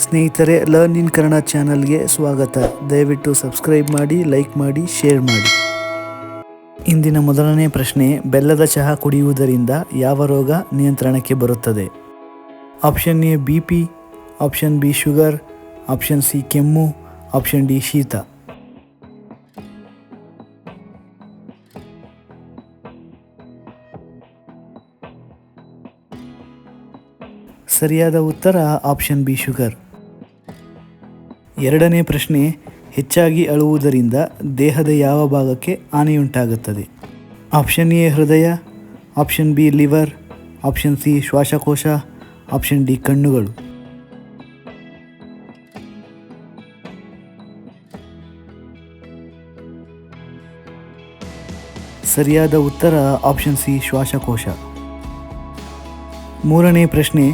ಸ್ನೇಹಿತರೆ, learn in Kannada ಚಾನಲ್ಗೆ ಸ್ವಾಗತ. ದಯವಿಟ್ಟು ಸಬ್ಸ್ಕ್ರೈಬ್ ಮಾಡಿ, ಲೈಕ್ ಮಾಡಿ, ಶೇರ್ ಮಾಡಿ. ಇಂದಿನ ಮೊದಲನೇ ಪ್ರಶ್ನೆ, ಬೆಲ್ಲದ ಚಹಾ ಕುಡಿಯುವುದರಿಂದ ಯಾವ ರೋಗ ನಿಯಂತ್ರಣಕ್ಕೆ ಬರುತ್ತದೆ? Option A BP, option B sugar, option C ಕೆಮ್ಮು, ಆಪ್ಷನ್ ಡಿ ಶೀತ. ಸರಿಯಾದ ಉತ್ತರ ಆಪ್ಷನ್ ಬಿ ಶುಗರ್. ಎರಡನೇ ಪ್ರಶ್ನೆ, ಹೆಚ್ಚಾಗಿ ಅಳುವುದರಿಂದ ದೇಹದ ಯಾವ ಭಾಗಕ್ಕೆ ಹಾನಿಯುಂಟಾಗುತ್ತದೆ? ಆಪ್ಷನ್ ಎ ಹೃದಯ, option B liver, option C ಶ್ವಾಸಕೋಶ, ಆಪ್ಷನ್ ಡಿ ಕಣ್ಣುಗಳು. ಸರಿಯಾದ ಉತ್ತರ ಆಪ್ಷನ್ ಸಿ ಶ್ವಾಸಕೋಶ. ಮೂರನೇ ಪ್ರಶ್ನೆ,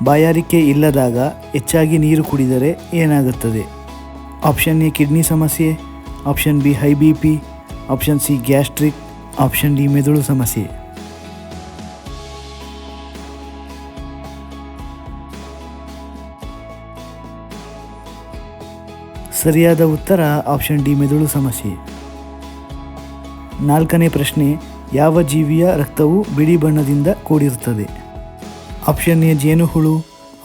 ಬಾಯಾರಿಕೆ ಇಲ್ಲದಾಗ ಹೆಚ್ಚಾಗಿ ನೀರು ಕುಡಿದರೆ ಏನಾಗುತ್ತದೆ? ಆಪ್ಷನ್ ಎ ಕಿಡ್ನಿ ಸಮಸ್ಯೆ, option be high BP, option C gastric, option D ಮೆದುಳು ಸಮಸ್ಯೆ. ಸರಿಯಾದ ಉತ್ತರ ಆಪ್ಷನ್ ಡಿ ಮೆದುಳು ಸಮಸ್ಯೆ. ನಾಲ್ಕನೇ ಪ್ರಶ್ನೆ, ಯಾವ ಜೀವಿಯ ರಕ್ತವು ಬಿಳಿ ಬಣ್ಣದಿಂದ ಕೂಡಿರುತ್ತದೆ? ಆಪ್ಷನ್ ಎ ಜೇನುಹುಳು,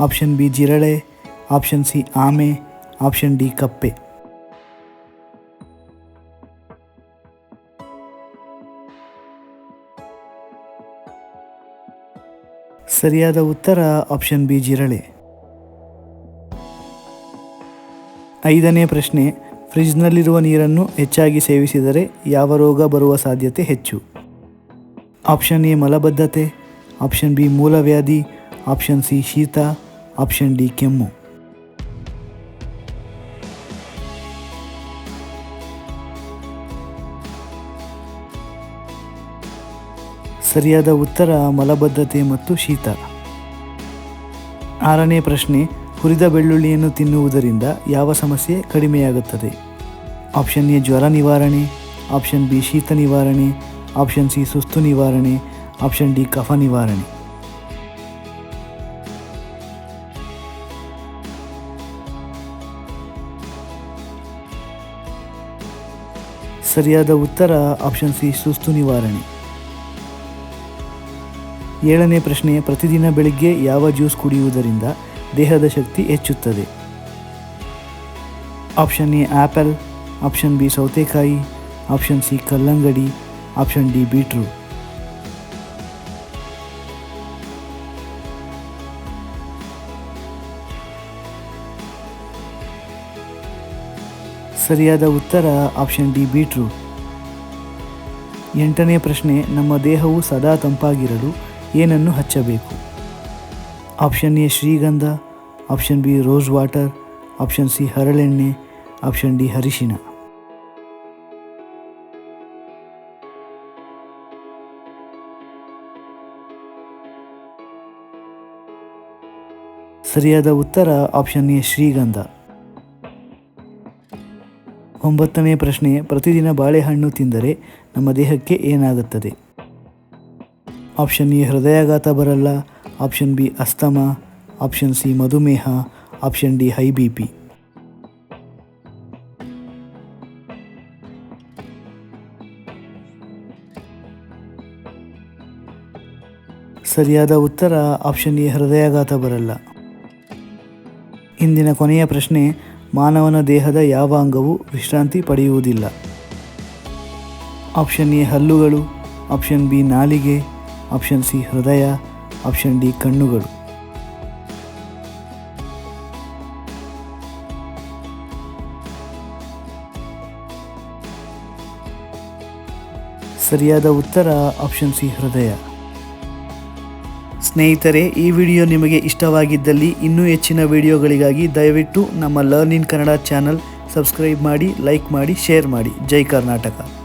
ಆಪ್ಷನ್ ಬಿ ಜಿರಳೆ, ಆಪ್ಷನ್ ಸಿ ಆಮೆ, ಆಪ್ಷನ್ ಡಿ ಕಪ್ಪೆ. ಸರಿಯಾದ ಉತ್ತರ ಆಪ್ಷನ್ ಬಿ ಜಿರಳೆ. ಐದನೇ ಪ್ರಶ್ನೆ, ಫ್ರಿಜ್ನಲ್ಲಿರುವ ನೀರನ್ನು ಹೆಚ್ಚಾಗಿ ಸೇವಿಸಿದರೆ ಯಾವ ರೋಗ ಬರುವ ಸಾಧ್ಯತೆ ಹೆಚ್ಚು? ಆಪ್ಷನ್ ಎ ಮಲಬದ್ಧತೆ, ಆಪ್ಷನ್ ಬಿ ಮೂಲವ್ಯಾಧಿ, ಆಪ್ಷನ್ ಸಿ ಶೀತ, ಆಪ್ಷನ್ ಡಿ ಕೆಮ್ಮು. ಸರಿಯಾದ ಉತ್ತರ ಮಲಬದ್ಧತೆ ಮತ್ತು ಶೀತ. ಆರನೇ ಪ್ರಶ್ನೆ, ಹುರಿದ ಬೆಳ್ಳುಳ್ಳಿಯನ್ನು ತಿನ್ನುವುದರಿಂದ ಯಾವ ಸಮಸ್ಯೆ ಕಡಿಮೆಯಾಗುತ್ತದೆ? ಆಪ್ಷನ್ ಎ ಜ್ವರ ನಿವಾರಣೆ, ಆಪ್ಷನ್ ಬಿ ಶೀತ ನಿವಾರಣೆ, ಆಪ್ಷನ್ ಸಿ ಸುಸ್ತು ನಿವಾರಣೆ, ಆಪ್ಷನ್ ಡಿ ಕಫ ನಿವಾರಣೆ. ಸರಿಯಾದ ಉತ್ತರ ಆಪ್ಷನ್ ಸಿ ಸುಸ್ತು ನಿವಾರಣೆ. ಏಳನೇ ಪ್ರಶ್ನೆ, ಪ್ರತಿದಿನ ಬೆಳಿಗ್ಗೆ ಯಾವ ಜ್ಯೂಸ್ ಕುಡಿಯುವುದರಿಂದ ದೇಹದ ಶಕ್ತಿ ಹೆಚ್ಚುತ್ತದೆ? Option A apple, option B ಸೌತೆಕಾಯಿ, ಆಪ್ಷನ್ ಸಿ ಕಲ್ಲಂಗಡಿ, ಆಪ್ಷನ್ ಡಿ ಬೀಟ್ರೂಟ್. ಸರಿಯಾದ ಉತ್ತರ ಆಪ್ಷನ್ ಡಿ ಬೀಟ್ರೂಟ್. ಎಂಟನೇ ಪ್ರಶ್ನೆ, ನಮ್ಮ ದೇಹವು ಸದಾ ತಂಪಾಗಿರಲು ಏನನ್ನು ಹಚ್ಚಬೇಕು? ಆಪ್ಷನ್ ಎ ಶ್ರೀಗಂಧ, option B rose water, option C ಹರಳೆಣ್ಣೆ, ಆಪ್ಷನ್ ಡಿ ಅರಿಶಿನ. ಸರಿಯಾದ ಉತ್ತರ ಆಪ್ಷನ್ ಎ ಶ್ರೀಗಂಧ. ಒಂಬತ್ತನೇ ಪ್ರಶ್ನೆ, ಪ್ರತಿದಿನ ಬಾಳೆಹಣ್ಣು ತಿಂದರೆ ನಮ್ಮ ದೇಹಕ್ಕೆ ಏನಾಗುತ್ತದೆ? ಆಪ್ಷನ್ ಎ ಹೃದಯಾಘಾತ ಬರಲ್ಲ, option B asthma, option C ಮಧುಮೇಹ, ಆಪ್ಷನ್ ಡಿ ಹೈ BP. ಸರಿಯಾದ ಉತ್ತರ ಆಪ್ಷನ್ ಎ ಹೃದಯಾಘಾತ ಬರಲ್ಲ. ಇಂದಿನ ಕೊನೆಯ ಪ್ರಶ್ನೆ, ಮಾನವನ ದೇಹದ ಯಾವ ಅಂಗವು ವಿಶ್ರಾಂತಿ ಪಡೆಯುವುದಿಲ್ಲ? ಆಪ್ಷನ್ ಎ ಹಲ್ಲುಗಳು, ಆಪ್ಷನ್ ಬಿ ನಾಲಿಗೆ, ಆಪ್ಷನ್ ಸಿ ಹೃದಯ, ಆಪ್ಷನ್ ಡಿ ಕಣ್ಣುಗಳು. ಸರಿಯಾದ ಉತ್ತರ ಆಪ್ಷನ್ ಸಿ ಹೃದಯ. ಸ್ನೇಹಿತರೆ, ಈ ವಿಡಿಯೋ ನಿಮಗೆ ಇಷ್ಟವಾಗಿದ್ದಲ್ಲಿ ಇನ್ನೂ ಹೆಚ್ಚಿನ ವಿಡಿಯೋಗಳಿಗಾಗಿ ದಯವಿಟ್ಟು ನಮ್ಮ learn in Kannada channel subscribe ಮಾಡಿ, ಲೈಕ್ ಮಾಡಿ, ಶೇರ್ ಮಾಡಿ. ಜೈ ಕರ್ನಾಟಕ.